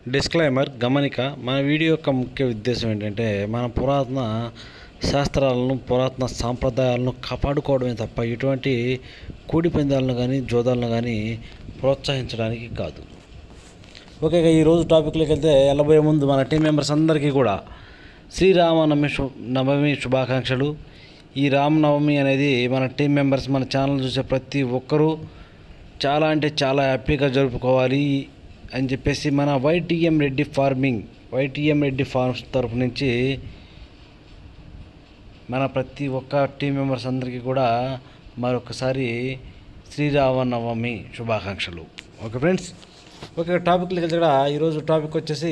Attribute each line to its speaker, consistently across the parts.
Speaker 1: Disclaimer గమనిక మన video యొక్క ముఖ్య ఉద్దేశం ఏంటంటే మన పురాతన శాస్త్రాలను పురాతన సాంప్రదాయాలను కాపాడుకోవడమే తప్ప ఇటువంటి కోడి పందాలను కానీ జోదాలను కానీ ప్రోత్సహించడానికి కాదు. ఓకే, ఈరోజు టాపిక్లోకి వెళ్తే వెళ్ళబోయే ముందు మన టీం మెంబర్స్ అందరికీ కూడా శ్రీరామనవమి శుభాకాంక్షలు. ఈ రామనవమి అనేది మన టీం మెంబర్స్ మన ఛానల్ చూసే ప్రతి ఒక్కరూ చాలా అంటే చాలా హ్యాపీగా జరుపుకోవాలి అని చెప్పేసి మన వైటీఎం రెడ్డి ఫార్మ్స్ తరపు నుంచి మన ప్రతి ఒక్క టీం మెంబర్స్ అందరికీ కూడా మరొకసారి శ్రీరామనవమి శుభాకాంక్షలు. ఓకే ఫ్రెండ్స్, ఓకే టాపిక్లకి వెళ్తే కూడా ఈరోజు టాపిక్ వచ్చేసి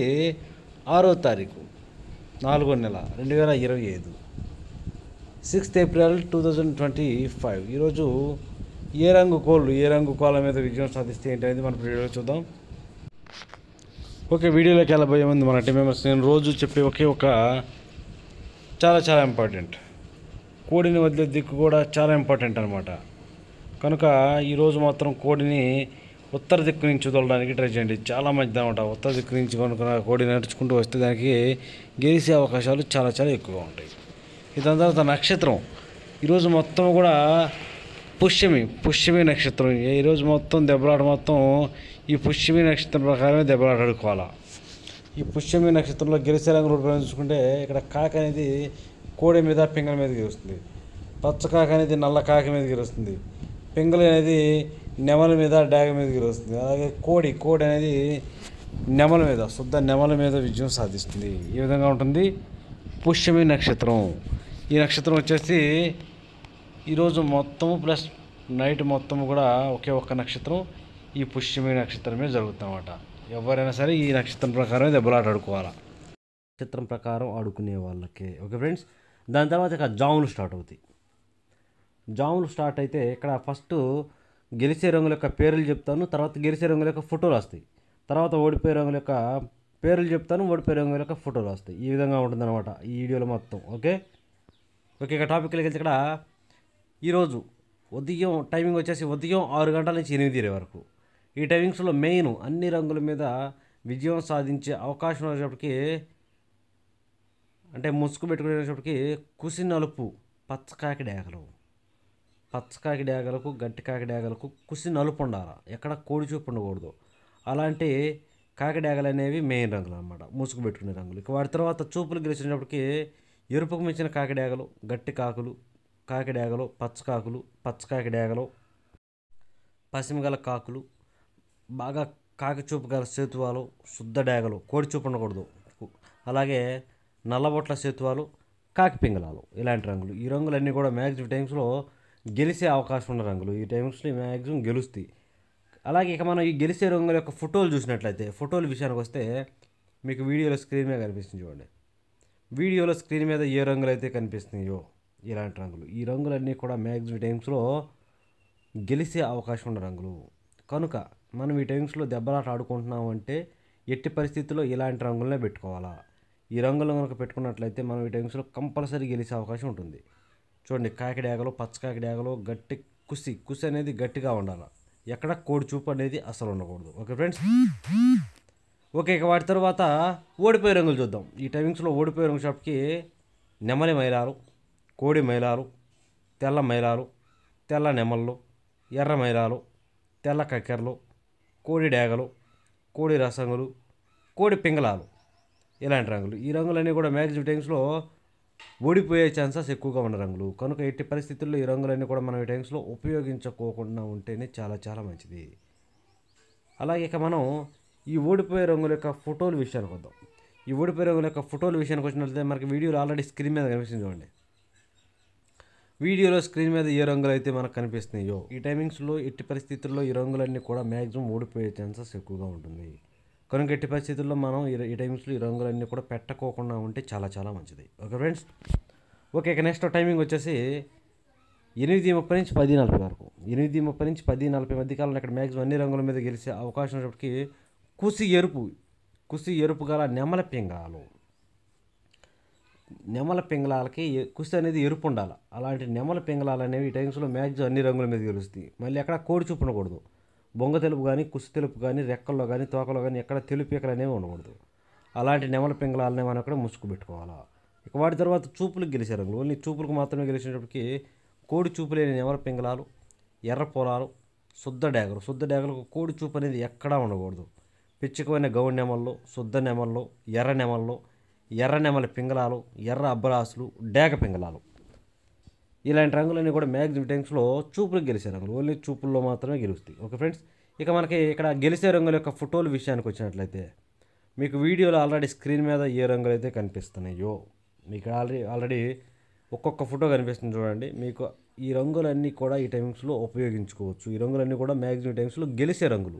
Speaker 1: 6వ తారీఖు 4వ నెల 2025 6th April 2025. ఈరోజు ఏ రంగు కోళ్ళ మీద విజయం సాధిస్తే ఏంటి అనేది మన వీడియోలో చూద్దాం. ఓకే, వీడియోలోకి వెళ్ళబోయే ముందు మన టీం మెంబర్స్ నేను రోజు చెప్పే ఒక చాలా ఇంపార్టెంట్, కోడిని వదిలే దిక్కు కూడా చాలా ఇంపార్టెంట్ అనమాట. కనుక ఈరోజు మాత్రం కోడిని ఉత్తర దిక్కు నుంచి వదలడానికి ట్రై చేయండి. చాలా మంచిది అనమాట. ఉత్తర దిక్కు నుంచి కనుక కోడి నడుచుకుంటూ వస్తే దానికి గెలిచే అవకాశాలు చాలా ఎక్కువగా ఉంటాయి. దాని తర్వాత నక్షత్రం ఈరోజు మొత్తం కూడా పుష్యమి నక్షత్రం. ఈరోజు మొత్తం దెబ్బలాట మొత్తం ఈ పుష్యమి నక్షత్రం ప్రకారమే దెబ్బలాట ఆడుకోవాలా. ఈ పుష్యమి నక్షత్రంలో గెలిచే రంగు రూపంలో చూసుకుంటే ఇక్కడ కాకి అనేది కోడి మీద పింగళ మీద గెలుస్తుంది, పచ్చ కాకి అనేది నల్ల కాకి మీద గెలుస్తుంది, పింగళి అనేది నెమల మీద డాగ మీద గెలుస్తుంది. అలాగే కోడి అనేది నెమల మీద శుద్ధ నెమల మీద విజయం సాధిస్తుంది. ఈ విధంగా ఉంటుంది పుష్యమి నక్షత్రం. ఈ నక్షత్రం వచ్చేసి ఈరోజు మొత్తము ప్లస్ నైట్ మొత్తము కూడా ఒక్క నక్షత్రం ఈ పుష్యమి నక్షత్రమే జరుగుతుందన్నమాట. ఎవరైనా సరే ఈ నక్షత్రం ప్రకారమే దెబ్బలాట ఆడుకోవాలా, నక్షత్రం ప్రకారం ఆడుకునే వాళ్ళకే. ఓకే ఫ్రెండ్స్, దాని తర్వాత ఇక జాములు స్టార్ట్ అవుతాయి. జాములు స్టార్ట్ అయితే ఇక్కడ ఫస్ట్ గెలిచే రంగుల యొక్క పేర్లు చెప్తాను, తర్వాత గెలిచే రంగుల యొక్క ఫోటోలు వస్తాయి, తర్వాత ఓడిపోయే రంగుల యొక్క పేర్లు చెప్తాను, ఓడిపోయే రంగుల యొక్క ఫోటోలు వస్తాయి. ఈ విధంగా ఉంటుందన్నమాట ఈ వీడియోలో మొత్తం. ఓకే, ఇక టాపిక్లోకి వెళ్తే ఇక్కడ ఈరోజు ఉదయం టైమింగ్ వచ్చేసి ఉదయం 6 గంటల నుంచి 8 వరకు. ఈ టైమింగ్స్లో మెయిన్ అన్ని రంగుల మీద విజయం సాధించే అవకాశం వచ్చేటప్పటికి, అంటే ముసుగు పెట్టుకునేటప్పటికి కుసి నలుపు పచ్చకాకి డేగలకు గట్టి కాకి డేగలకు కుసి నలుపు ఉండాలి, ఎక్కడ కోడి చూపు ఉండకూడదు. అలాంటి కాకి డేగలు అనేవి మెయిన్ రంగులు అన్నమాట, ముసుగు పెట్టుకునే రంగులు. ఇక వాటి తర్వాత చూపులు గెలిచినప్పటికీ ఎరుపుకు మించిన కాకి డేగలు, గట్టి కాకులు, కాకి డేగలు, పచ్చకాకి డేగలు, పసిమిగల కాకులు, బాగా కాకి చూపు గల సేతువాలు, శుద్ధ డేగలు, కోడి చూపు ఉండకూడదు. అలాగే నల్లబొట్ల సేతువాలు, కాకి పింగళాలు, ఇలాంటి రంగులు. ఈ రంగులన్నీ కూడా మ్యాక్సిమం టైమ్స్లో గెలిచే అవకాశం ఉన్న రంగులు. ఈ టైమ్స్లో మ్యాక్సిమం గెలుస్తాయి. అలాగే ఇక మనం ఈ గెలిచే రంగుల యొక్క ఫోటోలు చూసినట్లయితే, ఫోటోల విషయానికి వస్తే మీకు వీడియోలో స్క్రీన్ మీద కనిపిస్తుంది చూడండి. వీడియోలో స్క్రీన్ మీద ఏ రంగులు అయితే కనిపిస్తున్నాయో ఇలాంటి రంగులు, ఈ రంగులన్నీ కూడా మ్యాక్సిమం టైమ్స్లో గెలిచే అవకాశం ఉన్న రంగులు. కనుక మనం ఈ టైమ్స్లో దెబ్బలాట ఆడుకుంటున్నామంటే ఎట్టి పరిస్థితుల్లో ఇలాంటి రంగులనే పెట్టుకోవాలా. ఈ రంగులు కనుక పెట్టుకున్నట్లయితే మనం ఈ టైమ్స్లో కంపల్సరీ గెలిచే అవకాశం ఉంటుంది. చూడండి, కాకి డేగలు, పచ్చకాకి డేగలు, గట్టి కుసి అనేది గట్టిగా ఉండాలి, ఎక్కడ కోడి చూపు అనేది అసలు ఉండకూడదు. ఓకే ఫ్రెండ్స్, ఓకే ఇక వాటి తర్వాత ఓడిపోయే రంగులు చూద్దాం. ఈ టైమింగ్స్లో ఓడిపోయే రంగు షాప్కి నెమలి మైలాలు, కోడి మైలాలు, తెల్ల మైలాలు, తెల్ల నెమళ్ళు, ఎర్ర మైలాలు, తెల్ల కక్కెరలు, కోడి డేగలు, కోడి రసంగులు, కోడి పింగళాలు, ఇలాంటి రంగులు. ఈ రంగులన్నీ కూడా మ్యాక్సిమం టైమ్స్లో ఓడిపోయే ఛాన్సెస్ ఎక్కువగా ఉన్న రంగులు. కనుక ఎట్టి పరిస్థితుల్లో ఈ రంగులన్నీ కూడా మనం ఈ టైమ్స్లో ఉపయోగించుకోకుండా ఉంటేనే చాలా మంచిది. అలాగే ఇక మనం ఈ ఓడిపోయే రంగుల యొక్క ఫోటోల విషయానికి వద్దాం. ఈ ఓడిపోయే రంగుల యొక్క ఫోటోల విషయానికి వచ్చినట్లయితే మనకి వీడియోలో ఆల్రెడీ స్క్రీన్ మీద కనిపిస్తుంది చూడండి. వీడియోలో స్క్రీన్ మీద ఏ రంగులు అయితే మనకు కనిపిస్తున్నాయో ఈ టైమింగ్స్లో ఎట్టి పరిస్థితుల్లో ఈ రంగులన్నీ కూడా మ్యాక్సిమం ఓడిపోయే ఛాన్సెస్ ఎక్కువగా ఉంటుంది. కనుక ఎట్టి పరిస్థితుల్లో మనం ఈ టైమింగ్స్లో ఈ రంగులన్నీ కూడా పెట్టుకోకుండా ఉంటే చాలా మంచిది. ఓకే ఫ్రెండ్స్, ఓకే ఇక నెక్స్ట్ టైమింగ్ వచ్చేసి 8:30 నుంచి 10:40 వరకు. 8:30 నుంచి 10:40 మధ్య కాలంలో ఇక్కడ మ్యాక్సిమం అన్ని రంగుల మీద గెలిచే అవకాశం ఉన్నప్పటికీ కుసి ఎరుపు గల నెమల పింగళాలకి కుసి అనేది ఎరుపు ఉండాలి. అలాంటి నెమల పింగళాలు అనేవి ఈ టైమ్స్లో మ్యాక్సిమం అన్ని రంగుల మీద గెలుస్తాయి. మళ్ళీ ఎక్కడ కోడి చూపు ఉండకూడదు. బొంగ తెలుపు కానీ, కుసి తెలుపు కానీ, రెక్కల్లో కానీ, తోకలో కానీ ఎక్కడ తెలుపు ఈకలు అనేవి ఉండకూడదు. అలాంటి నెమలి పింగళాలనే మనం అక్కడ ముసుగు పెట్టుకోవాలా. ఇక వాటి తర్వాత చూపులకు గెలిచే రంగులు, ఓన్లీ చూపులకు మాత్రమే గెలిచేటప్పటికి కోడి చూపు లేని నెమలి పింగళాలు, ఎర్ర పొలాలు, శుద్ధ డేగలు. శుద్ధ డేగలకు కోడి చూపు అనేది ఎక్కడా ఉండకూడదు. పిచ్చుకమైన గౌడి నెమళ్ళు, శుద్ధ నెమళ్ళు, ఎర్ర నెమళ్ళు, ఎర్ర నెమలి పింగళాలు, ఎర్ర అబ్బరాసులు, డేగ పింగళాలు, ఇలాంటి రంగులన్నీ కూడా మ్యాక్సిమం టైమ్స్లో చూపులకు గెలిచే రంగులు, ఓన్లీ చూపుల్లో మాత్రమే గెలుస్తాయి. ఓకే ఫ్రెండ్స్, ఇక మనకి ఇక్కడ గెలిచే రంగుల యొక్క ఫోటోల విషయానికి వచ్చినట్లయితే మీకు వీడియోలో ఆల్రెడీ స్క్రీన్ మీద ఏ రంగులు అయితే కనిపిస్తున్నాయో, మీకు ఆల్రెడీ ఒక్కొక్క ఫోటో కనిపిస్తుంది చూడండి. మీకు ఈ రంగులన్నీ కూడా ఈ టైమ్స్లో ఉపయోగించుకోవచ్చు. ఈ రంగులన్నీ కూడా మ్యాక్సిమం టైమ్స్లో గెలిచే రంగులు.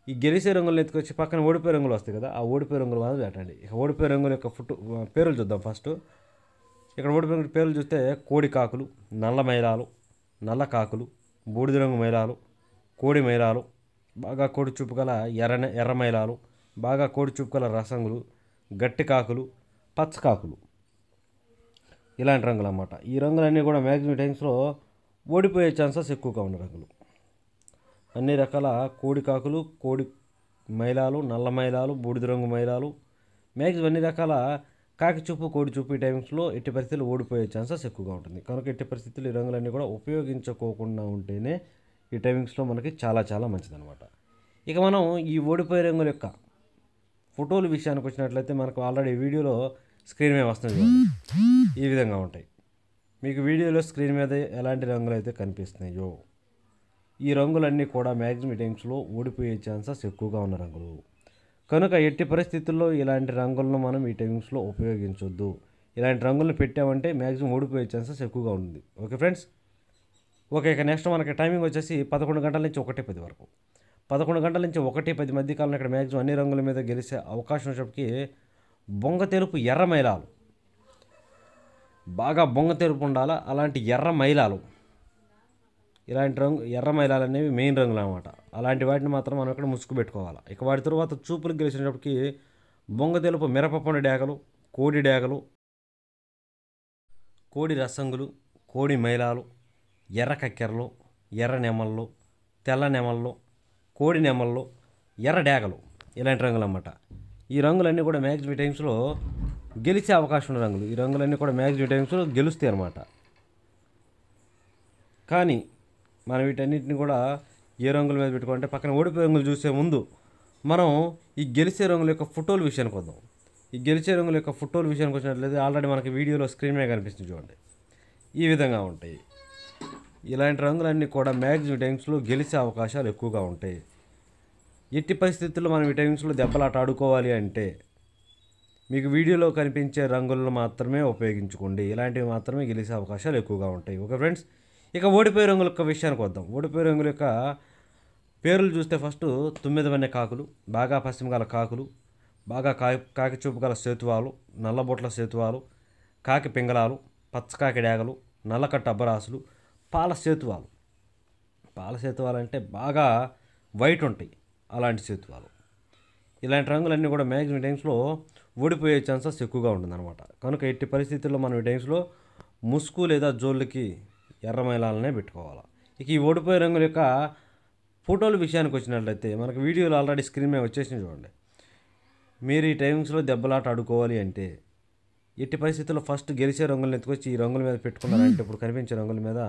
Speaker 1: ఈ గెలిచే రంగులను ఎత్తుకొచ్చి పక్కన ఓడిపోయే రంగులు వస్తాయి కదా, ఆ ఓడిపోయే రంగులు మాత్రం పెట్టండి. ఇక ఓడిపోయే రంగుల యొక్క ఫోటో పేర్లు చూద్దాం. ఫస్ట్ ఇక్కడ ఓడిపోయిన పేర్లు చూస్తే కోడి కాకులు, నల్ల మైలాలు, నల్ల కాకులు, బూడిద రంగు మైలాలు, కోడి మైలాలు, బాగా కోడి చూపు గల ఎర్ర మైలాలు, బాగా కోడి చూపు గల రసంగులు, గట్టి కాకులు, పచ్చ కాకులు, ఇలాంటి రంగులు అన్నమాట. ఈ రంగులన్నీ కూడా మ్యాక్సిమం టైమ్స్లో ఓడిపోయే ఛాన్సెస్ ఎక్కువగా ఉన్న రంగులు. అన్ని రకాల కోడి కాకులు, కోడి మైలాలు, నల్ల మైలాలు, బూడిద రంగు మైలాలు, మ్యాక్సిమం అన్ని రకాల కాకి చూపు, కోడి చూపు ఈ టైమ్స్లో ఎట్టి పరిస్థితులు ఓడిపోయే ఛాన్సెస్ ఎక్కువగా ఉంటుంది. కనుక ఎట్టి పరిస్థితులు ఈ రంగులన్నీ కూడా ఉపయోగించుకోకుండా ఉంటేనే ఈ టైమింగ్స్లో మనకి చాలా చాలా మంచిదన్నమాట. ఇక మనం ఈ ఓడిపోయే రంగుల యొక్క ఫోటోల విషయానికి వచ్చినట్లయితే మనకు ఆల్రెడీ వీడియోలో స్క్రీన్ మీద వస్తుంది చూడండి. ఈ విధంగా ఉంటాయి. మీకు వీడియోలో స్క్రీన్ మీద ఎలాంటి రంగులు అయితే కనిపిస్తున్నాయో ఈ రంగులన్నీ కూడా మ్యాక్సిమం టైమ్స్లో ఓడిపోయే ఛాన్సెస్ ఎక్కువగా ఉన్న రంగులు. కనుక ఎట్టి పరిస్థితుల్లో ఇలాంటి రంగులను మనం ఈ టైమింగ్స్లో ఉపయోగించొద్దు. ఇలాంటి రంగులను పెట్టామంటే మ్యాక్సిమం ఓడిపోయే ఛాన్సెస్ ఎక్కువగా ఉంది. Okay friends, okay. ఇక నెక్స్ట్ మనకి టైమింగ్ వచ్చేసి 11 గంటల నుంచి 1:10 వరకు. 11 గంటల నుంచి 1:10 మధ్య కాలంలో ఇక్కడ మ్యాక్సిమం అన్ని రంగుల మీద గెలిచే అవకాశం వచ్చేప్పటికి బొంగ తెలుపు ఎర్ర మైలాలు, బాగా బొంగ తెలుపు ఉండాలా అలాంటి ఎర్ర మైలాలు, ఇలాంటి రంగు ఎర్ర మైలాలు అనేవి మెయిన్ రంగులు అనమాట. అలాంటి వాటిని మాత్రం మనం ఇక్కడ ముసుగు పెట్టుకోవాలి. ఇక వాటి తర్వాత చూపులకు గెలిచినప్పటికీ బొంగ తెలుపు మిరపపండు డేగలు, కోడి డేగలు, కోడి రసంగులు, కోడి మైలాలు, ఎర్ర కక్కెరలు, ఎర్ర నెమళ్ళు, తెల్ల నెమళ్ళు, కోడి నెమళ్ళు, ఎర్ర డేగలు, ఇలాంటి రంగులు అన్నమాట. ఈ రంగులన్నీ కూడా మ్యాక్సిమం టైమ్స్లో గెలిచే అవకాశం ఉన్న రంగులు. ఈ రంగులన్నీ కూడా మ్యాక్సిమం టైమ్స్లో గెలుస్తాయి అన్నమాట. కానీ మనం వీటన్నిటిని కూడా ఏ రంగుల మీద పెట్టుకోవాలంటే పక్కన ఓడిపోయే రంగులు చూసే ముందు మనం ఈ గెలిచే రంగుల యొక్క ఫోటోల విషయానికి వద్దాం. ఈ గెలిచే రంగుల యొక్క ఫోటోల విషయానికి వచ్చినట్లయితే ఆల్రెడీ మనకి వీడియోలో స్క్రీన్ మీద కనిపిస్తుంది చూడండి. ఈ విధంగా ఉంటాయి. ఇలాంటి రంగులన్నీ కూడా మ్యాక్సిమం టైమ్స్లో గెలిచే అవకాశాలు ఎక్కువగా ఉంటాయి. ఎట్టి పరిస్థితుల్లో మనం ఈ టైమ్స్లో దెబ్బలాట ఆడుకోవాలి అంటే మీకు వీడియోలో కనిపించే రంగులను మాత్రమే ఉపయోగించుకోండి. ఇలాంటివి మాత్రమే గెలిచే అవకాశాలు ఎక్కువగా ఉంటాయి. ఓకే ఫ్రెండ్స్, ఇక ఓడిపోయే రంగుల యొక్క విషయానికి వద్దాం. ఓడిపోయే రంగుల యొక్క పేర్లు చూస్తే ఫస్ట్ 9 వన్నె కాకులు, బాగా పశ్చిమ గల కాకులు, బాగా కాకి చూపు గల సేతువాలు, నల్లబొట్ల సేతువాలు, కాకి పింగళాలు, పచ్చకాకి డేగలు, నల్లకట్ట అబ్బరాసులు, పాల సేతువాలు. పాల సేతువాలు అంటే బాగా వైట్ ఉంటాయి అలాంటి సేతువాలు. ఇలాంటి రంగులన్నీ కూడా మ్యాక్సిమం టైమ్స్లో ఓడిపోయే ఛాన్సెస్ ఎక్కువగా ఉంటుందన్నమాట. కనుక ఎట్టి పరిస్థితుల్లో మనం ఈ టైమ్స్లో ముసుగు లేదా జోళ్ళకి ఎర్ర మైలాలనే పెట్టుకోవాలి. ఇక ఈ ఓడిపోయే రంగుల యొక్క ఫోటోల విషయానికి వచ్చినట్లయితే మనకు వీడియోలో ఆల్రెడీ స్క్రీన్ మీద వచ్చేసింది చూడండి. మీరు ఈ టైమింగ్స్లో దెబ్బలాట ఆడుకోవాలి అంటే ఎట్టి పరిస్థితుల్లో ఫస్ట్ గెలిచే రంగులను ఎత్తుకొచ్చి ఈ రంగుల మీద పెట్టుకున్నారంటే ఇప్పుడు కనిపించే రంగుల మీద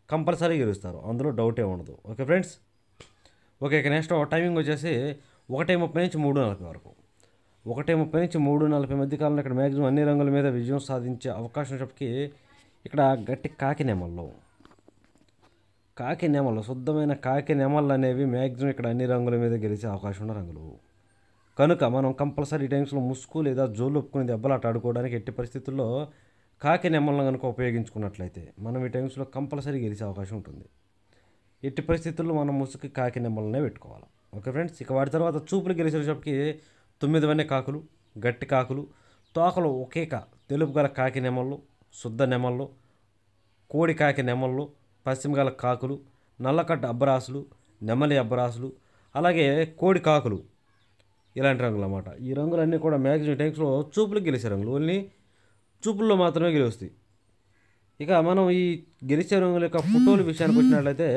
Speaker 1: కంపల్సరీ గెలుస్తారు, అందులో డౌటే ఉండదు. Okay friends, okay. ఇక నెక్స్ట్ టైమింగ్ వచ్చేసి 1:30 నుంచి 3:40 వరకు. 1:30 నుంచి 3:40 మధ్య కాలంలో ఇక్కడ మ్యాక్సిమం అన్ని రంగుల మీద విజయం సాధించే అవకాశం వచ్చేప్పటికి ఇక్కడ గట్టి కాకి నెమళ్ళు, శుద్ధమైన కాకి నెమళ్ళు అనేవి మ్యాక్సిమం ఇక్కడ అన్ని రంగుల మీద గెలిచే అవకాశం ఉన్న రంగులు. కనుక మనం కంపల్సరీ టైమ్స్లో ముసుగు లేదా జోలు ఒప్పుకుని దెబ్బలాట ఆడుకోవడానికి ఎట్టి పరిస్థితుల్లో కాకి నెమళ్ళను కనుక ఉపయోగించుకున్నట్లయితే మనం ఈ టైమ్స్లో కంపల్సరీ గెలిచే అవకాశం ఉంటుంది. ఎట్టి పరిస్థితుల్లో మనం ముసుగుకి కాకి నెమళ్ళనే పెట్టుకోవాలి. ఓకే ఫ్రెండ్స్, ఇక వాటి తర్వాత చూపులు గెలిచేటప్పటికి 9 వన్నె కాకులు, గట్టి కాకులు, తోకలు ఒకేక తెలుపు గల కాకి నెమళ్ళు, శుద్ధ నెమళ్ళు, కోడి కాకి నెమళ్ళు, పశ్చిమ గల కాకులు, నల్లకట్ట అబ్బరాసులు, నెమలి అబ్బరాసులు, అలాగే కోడి కాకులు, ఇలాంటి రంగులు అన్నమాట. ఈ రంగులన్నీ కూడా మ్యాక్సిమం టైమ్స్లో చూపులకు గెలిచే రంగులు, ఓన్లీ చూపుల్లో మాత్రమే గెలుస్తాయి. ఇక మనం ఈ గెలిచే రంగుల యొక్క ఫోటోల విషయానికి వచ్చినట్లయితే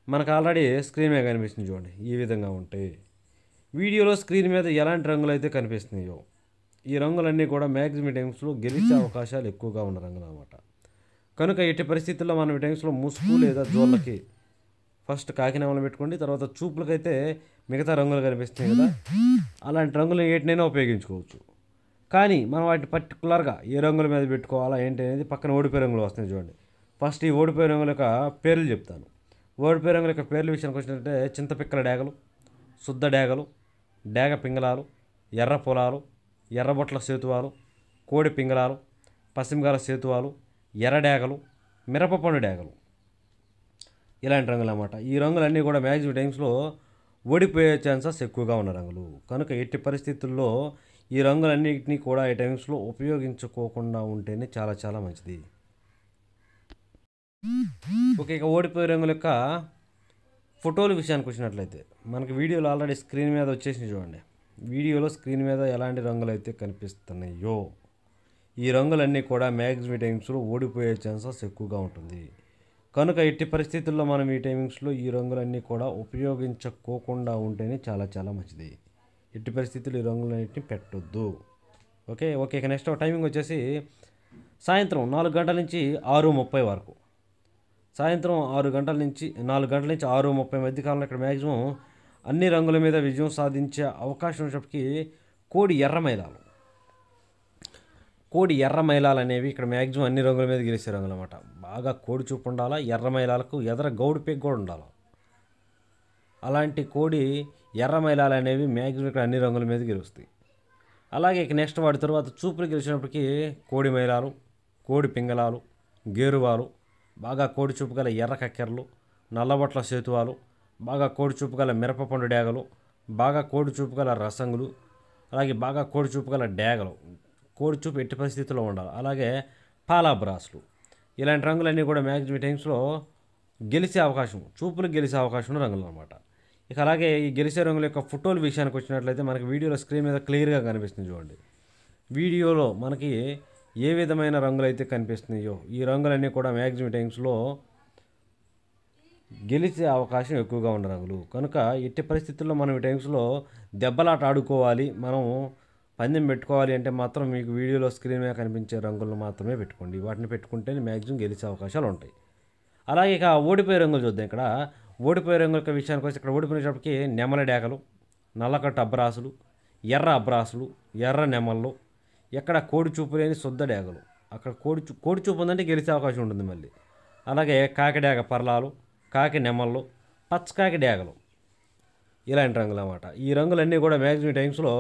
Speaker 1: మనకు ఆల్రెడీ స్క్రీన్ మీద కనిపిస్తుంది చూడండి, ఈ విధంగా ఉంటాయి. వీడియోలో స్క్రీన్ మీద ఎలాంటి రంగులు అయితే కనిపిస్తున్నాయో ఈ రంగులన్నీ కూడా మ్యాక్సిమం టైమ్స్లో గెలిచే అవకాశాలు ఎక్కువగా ఉన్న రంగులు అనమాట. కనుక ఎట్టి పరిస్థితుల్లో మనం ఈ టైమ్స్లో ముసుగు లేదా జోళ్ళకి ఫస్ట్ కాకినామలు పెట్టుకోండి, తర్వాత చూపులకైతే మిగతా రంగులు కనిపిస్తాయి కదా, అలాంటి రంగులు ఏటినైనా ఉపయోగించుకోవచ్చు. కానీ మనం వాటిని పర్టికులర్గా ఏ రంగుల మీద పెట్టుకోవాలా ఏంటి అనేది పక్కన ఓడిపోయే రంగులు వస్తున్నాయి చూడండి. ఫస్ట్ ఈ ఓడిపోయే రంగుల యొక్క పేర్లు చెప్తాను. ఓడిపోయే రంగుల యొక్క పేర్ల విషయానికి వచ్చినట్టే చింతపిక్కల డేగలు, శుద్ధ డేగలు, డేగ పింగళాలు, ఎర్ర పొలాలు, ఎర్రబొట్ల సేతువాలు, కోడి పింగళాలు, పశ్చిమగాల సేతువాలు, ఎర్ర డేగలు, మిరపపండు డేగలు, ఇలాంటి రంగులు అన్నమాట. ఈ రంగులన్నీ కూడా మ్యాక్సిమం టైమ్స్లో ఓడిపోయే ఛాన్సెస్ ఎక్కువగా ఉన్న రంగులు. కనుక ఎట్టి పరిస్థితుల్లో ఈ రంగులన్నింటినీ కూడా ఈ టైమ్స్లో ఉపయోగించుకోకుండా ఉంటేనే చాలా చాలా మంచిది. ఓకే, ఇక ఓడిపోయే రంగుల యొక్క ఫోటోల విషయానికి వచ్చినట్లయితే మనకి వీడియోలో ఆల్రెడీ స్క్రీన్ మీద వచ్చేసి చూడండి. వీడియోలో స్క్రీన్ మీద ఎలాంటి రంగులు అయితే కనిపిస్తున్నాయో ఈ రంగులన్నీ కూడా మ్యాక్సిమం టైమ్స్లో ఓడిపోయే ఛాన్సెస్ ఎక్కువగా ఉంటుంది. కనుక ఎట్టి పరిస్థితుల్లో మనం ఈ టైమింగ్స్లో ఈ రంగులన్నీ కూడా ఉపయోగించుకోకుండా ఉంటేనే చాలా చాలా మంచిది. ఎట్టి పరిస్థితుల్లో ఈ రంగులన్నింటినీ పెట్టొద్దు. ఓకే ఓకే ఇక నెక్స్ట్ టైమింగ్ వచ్చేసి సాయంత్రం 4 గంటల నుంచి 6:30 వరకు. సాయంత్రం 6 గంటల నుంచి 4 గంటల నుంచి 6:30 మధ్య కాలంలో ఇక్కడ మ్యాక్సిమం అన్ని రంగుల మీద విజయం సాధించే అవకాశం ఉన్నప్పటికీ కోడి ఎర్ర మైలాలు అనేవి ఇక్కడ మ్యాక్సిమం అన్ని రంగుల మీద గెలిచే రంగులు అనమాట. బాగా కోడి చూపు ఉండాలా, ఎర్ర మైలాలకు ఎదర గౌడు పెగ్ కూడా ఉండాలి. అలాంటి కోడి ఎర్ర మైలాలు అనేవి మ్యాక్సిమం ఇక్కడ అన్ని రంగుల మీద గెలుస్తాయి. అలాగే ఇక నెక్స్ట్ వాటి తర్వాత చూపులు గెలిచినప్పటికీ కోడి మైలాలు, కోడి పింగళాలు, గేరువాలు, బాగా కోడి చూపు గల ఎర్ర కక్కెరలు, నల్లబొట్ల సేతువాలు, బాగా కోడి చూపు గల మిరపపండు డేగలు, బాగా కోడి చూపు గల రసంగులు, అలాగే బాగా కోడి చూపు గల డేగలు, కోడి చూపు ఎట్టి పరిస్థితుల్లో ఉండాలి. అలాగే పాలా బ్రాస్లు, ఇలాంటి రంగులన్నీ కూడా మ్యాక్సిమం టైమ్స్లో గెలిచే అవకాశం, చూపులు గెలిచే అవకాశం ఉన్న రంగులు అనమాట. ఇక అలాగే ఈ గెలిచే రంగుల యొక్క ఫోటోల విషయానికి వచ్చినట్లయితే మనకి వీడియోలో స్క్రీన్ మీద క్లియర్గా కనిపిస్తుంది చూడండి. వీడియోలో మనకి ఏ విధమైన రంగులు అయితే కనిపిస్తున్నాయో ఈ రంగులన్నీ కూడా మ్యాక్సిమం టైమ్స్లో గెలిచే అవకాశం ఎక్కువగా ఉన్న రంగులు. కనుక ఎట్టి పరిస్థితుల్లో మనం ఈ టైమ్స్లో దెబ్బలాట ఆడుకోవాలి, మనం పందెం పెట్టుకోవాలి అంటే మాత్రం మీకు వీడియోలో స్క్రీన్ మీద కనిపించే రంగులను మాత్రమే పెట్టుకోండి. వాటిని పెట్టుకుంటే మ్యాక్సిమం గెలిచే అవకాశాలు ఉంటాయి. అలాగే ఇక ఓడిపోయే రంగులు చూద్దాం. ఇక్కడ ఓడిపోయే రంగుల యొక్క విషయానికి వచ్చి ఇక్కడ ఓడిపోయినప్పటికీ నెమల డేకలు, నల్లకట్టు అబ్రాసులు, ఎర్ర అబ్రాసులు, ఎర్ర నెమళ్ళు, ఎక్కడ కోడి చూపు లేని శుద్ధ డేగలు, అక్కడ కోడి చూపు ఉందంటే గెలిచే అవకాశం ఉంటుంది మళ్ళీ. అలాగే కాకి డేగ పర్లాలు, కాకి నెమళ్ళు, పచ్చకాకి డేగలు, ఇలాంటి రంగులు అన్నమాట. ఈ రంగులన్నీ కూడా మ్యాక్సిమం టైమ్స్లో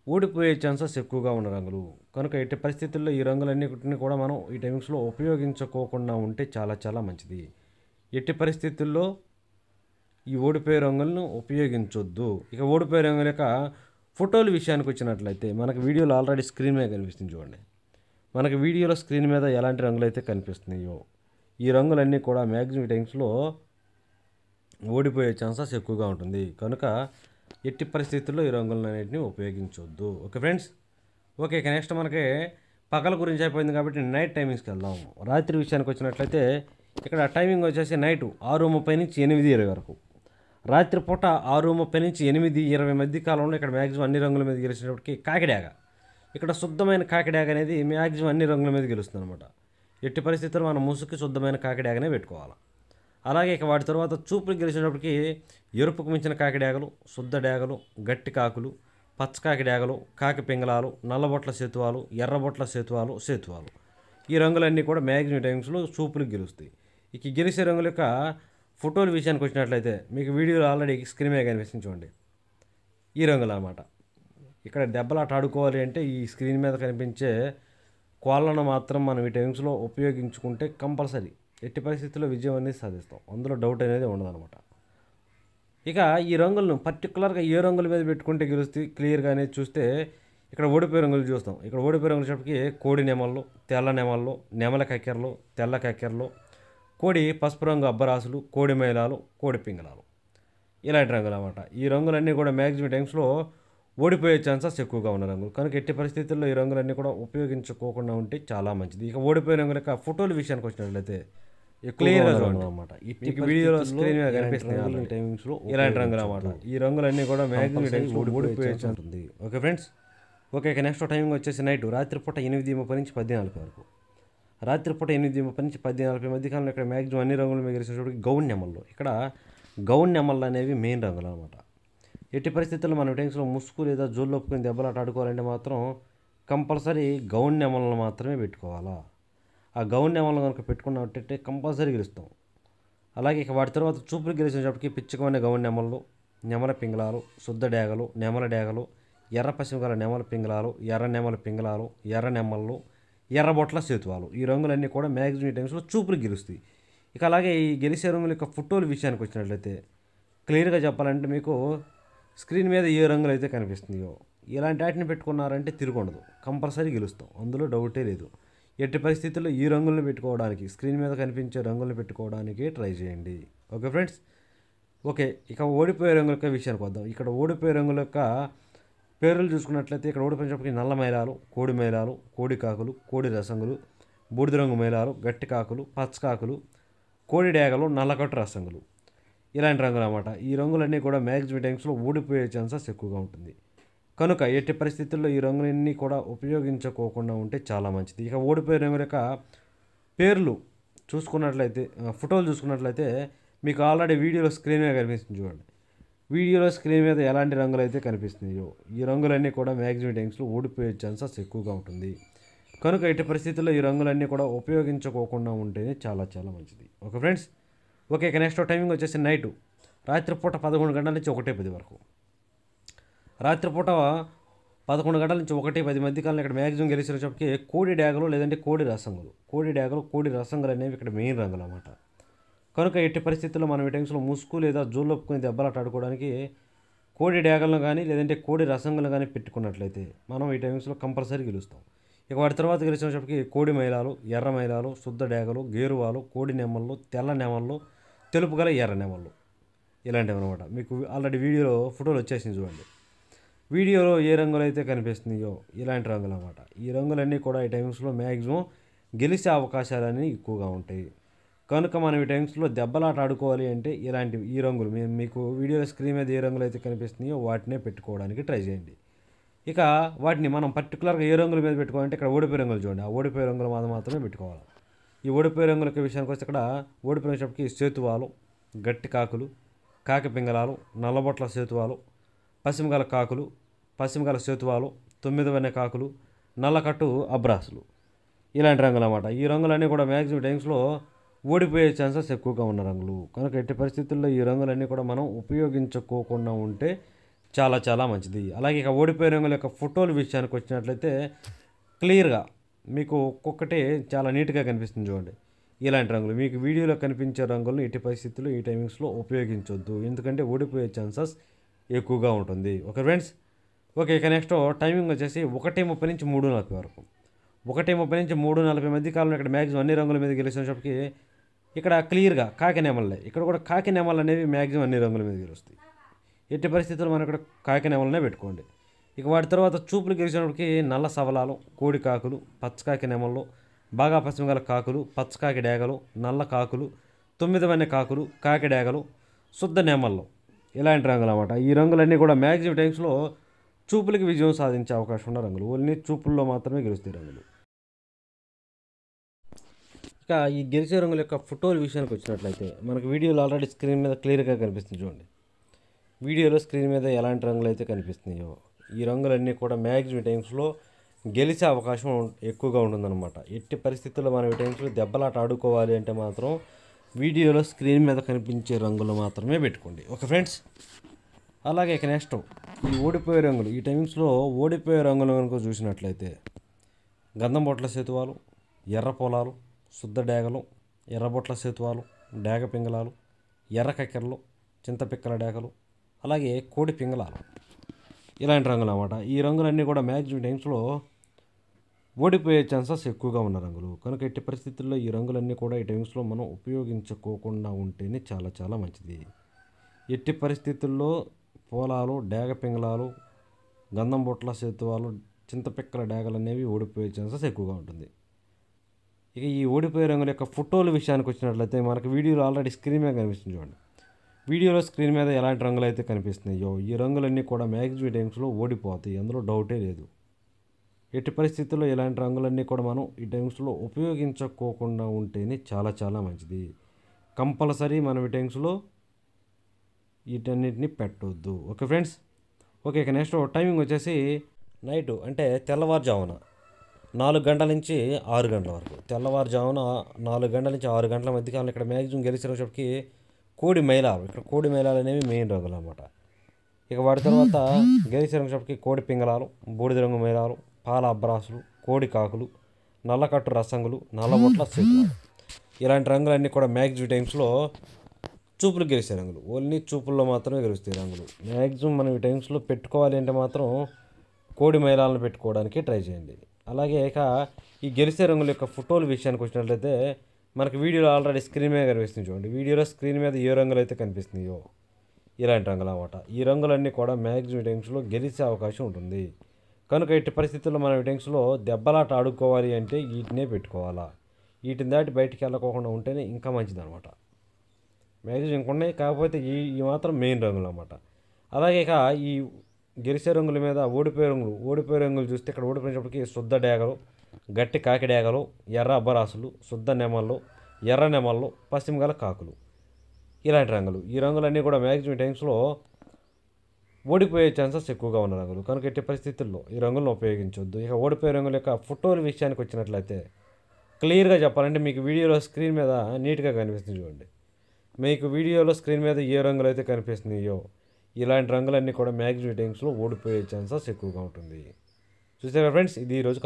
Speaker 1: ఓడిపోయే ఛాన్సెస్ ఎక్కువగా ఉన్న రంగులు. కనుక ఎట్టి పరిస్థితుల్లో ఈ రంగులన్నిటిని కూడా మనం ఈ టైమింగ్స్లో ఉపయోగించుకోకుండా ఉంటే చాలా చాలా మంచిది. ఎట్టి పరిస్థితుల్లో ఈ ఓడిపోయే రంగులను ఉపయోగించొద్దు. ఇక ఓడిపోయే రంగుల యొక్క ఫోటోల విషయానికి వచ్చినట్లయితే మనకు వీడియోలో ఆల్రెడీ స్క్రీన్ మీద కనిపిస్తుంది చూడండి. మనకి వీడియోలో స్క్రీన్ మీద ఎలాంటి రంగులు అయితే కనిపిస్తున్నాయో ఈ రంగులన్నీ కూడా మ్యాక్సిమం టైమ్స్లో ఓడిపోయే ఛాన్సెస్ ఎక్కువగా ఉంటుంది. కనుక ఎట్టి పరిస్థితుల్లో ఈ రంగులన్నింటినీ ఉపయోగించవద్దు. ఓకే ఫ్రెండ్స్, ఓకే ఇక నెక్స్ట్ మనకి పగల గురించి అయిపోయింది కాబట్టి నైట్ టైమింగ్స్కి వెళ్దాం. రాత్రి విషయానికి వచ్చినట్లయితే ఇక్కడ టైమింగ్ వచ్చేసి నైటు 6:30 నుంచి 8:20 వరకు. రాత్రిపూట 6:30 నుంచి 8:20 మధ్య కాలంలో ఇక్కడ మ్యాక్సిమం అన్ని రంగుల మీద గెలిచినప్పటికీ కాకిడాగ, ఇక్కడ శుద్ధమైన కాకిడాగ అనేది మ్యాక్సిమం అన్ని రంగుల మీద గెలుస్తుంది అనమాట. ఎట్టి పరిస్థితుల్లో మనం ముసుగుకి శుద్ధమైన కాకిడాగనే పెట్టుకోవాలి. అలాగే ఇక వాటి తర్వాత చూపులు గెలిచినప్పటికీ ఎరుపుకు మించిన కాకిడాగలు, శుద్ధ డేగలు, గట్టి కాకులు, పచ్చకాకి డేగలు, కాకి పింగళాలు, నల్లబొట్ల సేతువాలు, ఎర్రబొట్ల సేతువాలు, ఈ రంగులన్నీ కూడా మ్యాక్సిమం టైమ్స్లో చూపులకు గెలుస్తాయి. ఇక గెలిచే రంగుల యొక్క ఫోటోల విషయానికి వచ్చినట్లయితే మీకు వీడియోలో ఆల్రెడీ స్క్రీన్ మీద కనిపిస్తుంది చూడండి, ఈ రంగులు అన్నమాట. ఇక్కడ దెబ్బలాట ఆడుకోవాలి అంటే ఈ స్క్రీన్ మీద కనిపించే కోళ్ళను మాత్రం మనం ఈ టైమ్స్లో ఉపయోగించుకుంటే కంపల్సరీ ఎట్టి పరిస్థితుల్లో విజయం అనేది సాధిస్తాం, అందులో డౌట్ అనేది ఉండదన్నమాట. ఇక ఈ రంగులను పర్టికులర్గా ఏ రంగుల మీద పెట్టుకుంటే గెలుస్తాయి క్లియర్గా అనేది చూస్తే ఇక్కడ ఓడిపోయే రంగులు చూస్తాం. ఇక్కడ ఓడిపోయే రంగులు చెప్పటికి కోడి నెమళ్ళు, తెల్ల నెమళ్ళు, నెమల కక్కెరలు, తెల్ల కక్కెరలు, కోడి పసుపు రంగు అబ్బరాసులు, కోడి మైలాలు, కోడి పింగళాలు, ఇలాంటి రంగులు అన్నమాట. ఈ రంగులన్నీ కూడా మ్యాక్సిమం టైమ్స్లో ఓడిపోయే ఛాన్సెస్ ఎక్కువగా ఉన్న రంగులు. కనుక ఎట్టి పరిస్థితుల్లో ఈ రంగులన్నీ కూడా ఉపయోగించుకోకుండా ఉంటే చాలా మంచిది. ఇక ఓడిపోయే రంగుల యొక్క ఫోటోల విషయానికి వచ్చినట్లయితే క్లియర్గా చూడండి అనమాట. మీకు వీడియోలో స్క్రీన్ మీద కనిపిస్తున్నాయి టైమింగ్స్లో ఇలాంటి రంగులు అనమాట. ఈ రంగులన్నీ కూడా మ్యాక్సిమం ఓడిపోయే ఛాన్స్ ఉంటుంది. ఓకే ఫ్రెండ్స్, ఓకే ఇక నెక్స్ట్ టైమింగ్ వచ్చేసి నైట్ రాత్రిపూట 8:30 నుంచి 10:40 వరకు. రాత్రిపూట 8:30 నుంచి 10:40 మధ్య కాలంలో ఇక్కడ మ్యాక్సిమం అన్ని రంగులు మీకు గెలిచేటప్పటికి గౌన్ నెమళ్ళు. ఇక్కడ గౌన్ నెమళ్ళు అనేవి మెయిన్ రంగులు అనమాట. ఎట్టి పరిస్థితుల్లో మనం టైమ్స్లో ముసుగు లేదా జోళ్ళు ఒప్పుకొని దెబ్బలాట ఆడుకోవాలంటే మాత్రం కంపల్సరీ గౌన్ నెమలను మాత్రమే పెట్టుకోవాలా. ఆ గౌన్ నెమలను కనుక పెట్టుకున్నట్టే కంపల్సరీ గెలుస్తాం. అలాగే ఇక వాటి తర్వాత చూపులు గెలిచినప్పటికీ పిచ్చుకమైన గౌన్ నెమళ్ళు, నెమల పింగళాలు, శుద్ధ డేగలు, నెమల డేగలు, ఎర్ర పశ్చిమ గల నెమల పింగళాలు, ఎర్ర నెమల పింగళాలు, ఎర్ర నెమళ్ళు, ఎర్రబొట్ల సేతువాలు, ఈ రంగులన్నీ కూడా మ్యాక్సిమం టైమ్స్లో చూపులు గెలుస్తాయి. ఇక అలాగే ఈ గెలిచే రంగుల యొక్క ఫోటోల విషయానికి వచ్చినట్లయితే క్లియర్గా చెప్పాలంటే మీకు స్క్రీన్ మీద ఏ రంగులు అయితే కనిపిస్తున్నాయో ఇలాంటి వాటిని పెట్టుకున్నారంటే తిరుగుండదు, కంపల్సరీ గెలుస్తాం, అందులో డౌటే లేదు. ఎట్టి పరిస్థితుల్లో ఈ రంగులను పెట్టుకోవడానికి, స్క్రీన్ మీద కనిపించే రంగులను పెట్టుకోవడానికి ట్రై చేయండి. ఓకే ఫ్రెండ్స్, ఓకే ఇక ఓడిపోయే రంగుల యొక్క విషయానికి వద్దాం. ఇక్కడ ఓడిపోయే రంగుల యొక్క పేర్లు చూసుకున్నట్లయితే ఇక్కడ ఓడిపోయినప్పటికీ నల్ల మైలాలు, కోడి మైలాలు, కోడి కాకులు, కోడి రసంగులు, బూడిద రంగు మైలాలు, గట్టి కాకులు, పచ్చకాకులు, కోడి డేగలు, నల్లకట్టు రసంగులు, ఇలాంటి రంగులు అన్నమాట. ఈ రంగులన్నీ కూడా మ్యాక్సిమం టైమ్స్లో ఓడిపోయే ఛాన్సెస్ ఎక్కువగా ఉంటుంది. కనుక ఎట్టి పరిస్థితుల్లో ఈ రంగులన్నీ కూడా ఉపయోగించుకోకుండా ఉంటే చాలా మంచిది. ఇక ఓడిపోయే రంగుల యొక్క పేర్లు చూసుకున్నట్లయితే, ఫోటోలు చూసుకున్నట్లయితే మీకు ఆల్రెడీ వీడియోలో స్క్రీన్ మీద కనిపిస్తుంది చూడండి. వీడియోలో స్క్రీన్ మీద ఎలాంటి రంగులు అయితే కనిపిస్తున్నాయో ఈ రంగులన్నీ కూడా మ్యాక్సిమం టైమ్స్లో ఓడిపోయే ఛాన్సెస్ ఎక్కువగా ఉంటుంది. కనుక ఎట్టి పరిస్థితుల్లో ఈ రంగులన్నీ కూడా ఉపయోగించుకోకుండా ఉంటేనే చాలా చాలా మంచిది. ఓకే ఫ్రెండ్స్, ఓకే ఇక నెక్స్ట్ టైమింగ్ వచ్చేసి నైటు రాత్రిపూట 11 గంటల నుంచి 1:10 వరకు. రాత్రిపూట 11 గంటల నుంచి 1:10 మధ్యకాలంలో ఇక్కడ మ్యాక్సిమం గెలిచినప్పటికీ కోడి డేగలు లేదంటే కోడి రసంగులు, కోడి డేగలు, కోడి రసంగులు అనేవి ఇక్కడ మెయిన్ రంగులు అన్నమాట. కనుక ఎట్టి పరిస్థితుల్లో మనం ఈ టైమ్స్లో ముసుగు లేదా జోళ్ళు ఒప్పుకొని దెబ్బలాట ఆడుకోవడానికి కోడి డేగలను కానీ లేదంటే కోడి రసంగులను కానీ పెట్టుకున్నట్లయితే మనం ఈ టైమ్స్లో కంపల్సరీ గెలుస్తాం. ఇక వాటి తర్వాత గెలిచినప్పటికీ కోడి మైలాలు, ఎర్ర మైలాలు, శుద్ధ డేగలు, గేరువాలు, కోడి నెమళ్ళు, తెల్ల నెమళ్ళు, తెలుపు గల ఎర్ర నెమళ్ళు, ఇలాంటివి అనమాట. మీకు ఆల్రెడీ వీడియోలో ఫోటోలు వచ్చేసింది చూడండి. వీడియోలో ఏ రంగులు అయితే కనిపిస్తున్నాయో ఇలాంటి రంగులు అన్నమాట. ఈ రంగులన్నీ కూడా ఈ టైమ్స్లో మ్యాక్సిమం గెలిచే అవకాశాలన్నీ ఎక్కువగా ఉంటాయి. కనుక మనం ఈ టైమ్స్లో దెబ్బలాట ఆడుకోవాలి అంటే ఇలాంటివి ఈ రంగులు మీకు వీడియోలో స్క్రీన్ మీద ఏ రంగులు అయితే కనిపిస్తున్నాయో వాటినే పెట్టుకోవడానికి ట్రై చేయండి. ఇక వాటిని మనం పర్టికులర్గా ఏ రంగుల మీద పెట్టుకోవాలంటే ఇక్కడ ఓడిపోయే రంగులు చూడండి, ఆ ఓడిపోయే రంగుల మీద మాత్రమే పెట్టుకోవాలి. ఈ ఓడిపోయే రంగుల విషయానికి వస్తే ఇక్కడ ఓడిపోయినప్పటికీ సేతువాలు, గట్టి కాకులు, కాకి పింగళాలు, నల్లబొట్ల సేతువాలు, పశ్చిమగల కాకులు, పశ్చిమగల సేతువాలు, 9 వన్నె కాకులు, నల్లకట్టు అబ్రాసులు, ఇలాంటి రంగులు అన్నమాట. ఈ రంగులన్నీ కూడా మ్యాక్సిమం టైమ్స్లో ఓడిపోయే ఛాన్సెస్ ఎక్కువగా ఉన్న రంగులు. కనుక ఎట్టి పరిస్థితుల్లో ఈ రంగులన్నీ కూడా మనం ఉపయోగించుకోకుండా ఉంటే చాలా చాలా మంచిది. అలాగే ఇక ఓడిపోయే రంగుల యొక్క ఫోటోల విషయానికి వచ్చినట్లయితే క్లియర్గా మీకు ఒక్కొక్కటి చాలా నీట్గా కనిపిస్తుంది చూడండి. ఇలాంటి రంగులు మీకు వీడియోలో కనిపించే రంగులను ఎట్టి పరిస్థితుల్లో ఈ టైమింగ్స్లో ఉపయోగించొద్దు, ఎందుకంటే ఓడిపోయే ఛాన్సెస్ ఎక్కువగా ఉంటుంది. ఓకే ఫ్రెండ్స్, ఓకే ఇక నెక్స్ట్ టైమింగ్ వచ్చేసి 1:30 నుంచి 3:40 వరకు. 1:30 నుంచి 3:40 మధ్య కాలంలో ఇక్కడ మ్యాక్సిమం అన్ని రంగుల మీద గెలిచినప్పటికీ ఇక్కడ క్లియర్గా కాకి నెమలే. ఇక్కడ కూడా కాకి నెమలు అనేవి మ్యాక్సిమం అన్ని రంగుల మీద గెలుస్తాయి. ఎట్టి పరిస్థితుల్లో మనం ఇక్కడ కాకి నెమలనే పెట్టుకోండి. ఇక వాటి తర్వాత చూపులు గెలిచినప్పటికీ నల్ల సవలాలు, కోడి కాకులు, పచ్చకాకి నెమళ్ళు, బాగా పశ్చిమగల కాకులు, పచ్చకాకి డేగలు, నల్ల కాకులు, 9 వన్నె కాకులు, కాకి డేగలు, శుద్ధ నెమళ్ళు, ఇలాంటి రంగులు అన్నమాట. ఈ రంగులన్నీ కూడా మ్యాక్సిమం టైమ్స్లో చూపులకి విజయం సాధించే అవకాశం ఉన్న రంగులు, ఓన్లీ చూపుల్లో మాత్రమే గెలుస్తాయి రంగులు. ఇక ఈ గెలిచే రంగుల యొక్క ఫోటోల విషయానికి వచ్చినట్లయితే మనకు వీడియోలో ఆల్రెడీ స్క్రీన్ మీద క్లియర్గా కనిపిస్తుంది చూడండి. వీడియోలో స్క్రీన్ మీద ఎలాంటి రంగులు అయితే కనిపిస్తున్నాయో ఈ రంగులన్నీ కూడా మ్యాక్సిమం టైమ్స్లో గెలిచే అవకాశం ఎక్కువగా ఉంటుందన్నమాట. ఎట్టి పరిస్థితుల్లో మనం ఈ టైమ్స్లో దెబ్బలాట ఆడుకోవాలి అంటే మాత్రం వీడియోలో స్క్రీన్ మీద కనిపించే రంగులు మాత్రమే పెట్టుకోండి. ఓకే ఫ్రెండ్స్, అలాగే ఇక నెక్స్ట్ ఈ ఓడిపోయే రంగులు, ఈ టైమ్స్లో ఓడిపోయే రంగులు కనుక చూసినట్లయితే గంధం బొట్ల సేతువాలు, ఎర్ర పొలాలు, శుద్ధ డేగలు, ఎర్రబొట్ల సేతువాలు, డేగ పింగళాలు, ఎర్ర కక్కెరలు, చింతపిక్కల డేగలు, అలాగే కోడి పింగళాలు, ఇలాంటి రంగులు అన్నమాట. ఈ రంగులన్నీ కూడా మ్యాక్సిమం టైమ్స్లో ఓడిపోయే ఛాన్సెస్ ఎక్కువగా ఉన్న రంగులు. కనుక ఎట్టి పరిస్థితుల్లో ఈ రంగులన్నీ కూడా ఈ టైమ్స్లో మనం ఉపయోగించుకోకుండా ఉంటేనే చాలా చాలా మంచిది. ఎట్టి పరిస్థితుల్లో పోలాలు, డేగ పింగళాలు, గంధం బొట్ల సేతువాలు, చింతపిక్కల డేగలు అనేవి ఓడిపోయే ఛాన్సెస్ ఎక్కువగా ఉంటుంది. ఇక ఈ ఓడిపోయే రంగుల యొక్క ఫోటోల విషయానికి వచ్చినట్లయితే మనకు వీడియోలో ఆల్రెడీ స్క్రీన్ మీద కనిపిస్తుంది చూడండి. వీడియోలో స్క్రీన్ మీద ఎలాంటి రంగులు అయితే కనిపిస్తున్నాయో ఈ రంగులన్నీ కూడా మ్యాక్సిమం టైమ్స్లో ఓడిపోతాయి, అందులో డౌటే లేదు. ఎట్టి పరిస్థితుల్లో ఇలాంటి రంగులన్నీ కూడా మనం ఈ టైమ్స్లో ఉపయోగించుకోకుండా ఉంటేనే చాలా చాలా మంచిది. కంపల్సరీ మనం ఈ టైమ్స్లో వీటన్నిటిని పెట్టొద్దు. Okay friends. ఓకే, ఇక నెక్స్ట్ టైమింగ్ వచ్చేసి నైటు అంటే తెల్లవారుజామున 4 గంటల నుంచి 6 గంటల వరకు. తెల్లవారుజామున 4 గంటల నుంచి 6 గంటల మధ్యకాలంలో ఇక్కడ మ్యాక్సిమం గెలిచేటప్పటికి కోడి మైలాలు, ఇక్కడ కోడి మైలాలు అనేవి మెయిన్ రంగులు అన్నమాట. ఇక వాటి తర్వాత గెలిచేటప్పటికి కోడి పింగళాలు, బూడిద రంగు మైలాలు, పాల అబ్బరాసులు, కోడి కాకులు, నల్లకట్టు రసంగులు, నల్లబొట్ల సేతులు, ఇలాంటి రంగులన్నీ కూడా మ్యాక్సిమం టైమ్స్లో చూపులు గెలిచే రంగులు. ఓన్లీ చూపుల్లో మాత్రమే గెలుస్తాయి రంగులు. మ్యాక్సిమం మనం ఈ టైమ్స్లో పెట్టుకోవాలి అంటే మాత్రం కోడి మైలాలను పెట్టుకోవడానికి ట్రై చేయండి. అలాగే ఇక ఈ గెలిచే రంగుల యొక్క ఫోటోల విషయానికి వచ్చినట్లయితే మనకి వీడియోలో ఆల్రెడీ స్క్రీన్ మీద కనిపిస్తుంది చూడండి. వీడియోలో స్క్రీన్ మీద ఏ రంగులు అయితే కనిపిస్తున్నాయో ఇలాంటి రంగులు అన్నమాట. ఈ రంగులన్నీ కూడా మ్యాక్సిమం టైమ్స్లో గెలిచే అవకాశం ఉంటుంది. కనుక ఇట్టి పరిస్థితుల్లో మనం ఈ టైమ్స్లో దెబ్బలాట ఆడుకోవాలి అంటే వీటినే పెట్టుకోవాలా. వీటిని దాటి బయటికి వెళ్ళకోకుండా ఉంటేనే ఇంకా మంచిది అనమాట. మ్యాక్సిమం ఇంకున్నాయి, కాకపోతే ఈ మాత్రం మెయిన్ రంగులు అన్నమాట. అలాగే ఇక ఈ గెలిచే రంగుల మీద ఓడిపోయే రంగులు చూస్తే ఇక్కడ ఓడిపోయినప్పటికీ శుద్ధ డేగలు, గట్టి కాకి డేగలు, ఎర్ర అబ్బరాసులు, శుద్ధ నెమళ్ళు, ఎర్ర నెమళ్ళు, పశ్చిమగల కాకులు, ఇలాంటి రంగులు. ఈ రంగులన్నీ కూడా మ్యాక్సిమం టైమ్స్లో ఓడిపోయే ఛాన్సెస్ ఎక్కువగా ఉన్న రంగులు. కనుక ఎట్టి పరిస్థితుల్లో ఈ రంగులను ఉపయోగించవద్దు. ఇక ఓడిపోయే రంగుల యొక్క ఫోటోల విషయానికి వచ్చినట్లయితే క్లియర్గా చెప్పాలంటే మీకు వీడియోలో స్క్రీన్ మీద నీట్గా కనిపిస్తుంది చూడండి. మీకు వీడియోలో స్క్రీన్ మీద ఏ రంగులు అయితే కనిపిస్తున్నాయో ఇలాంటి రంగులన్నీ కూడా మ్యాక్సిమం టైమ్స్లో ఓడిపోయే ఛాన్సెస్ ఎక్కువగా ఉంటుంది. చూసారా ఫ్రెండ్స్, ఇది ఈరోజు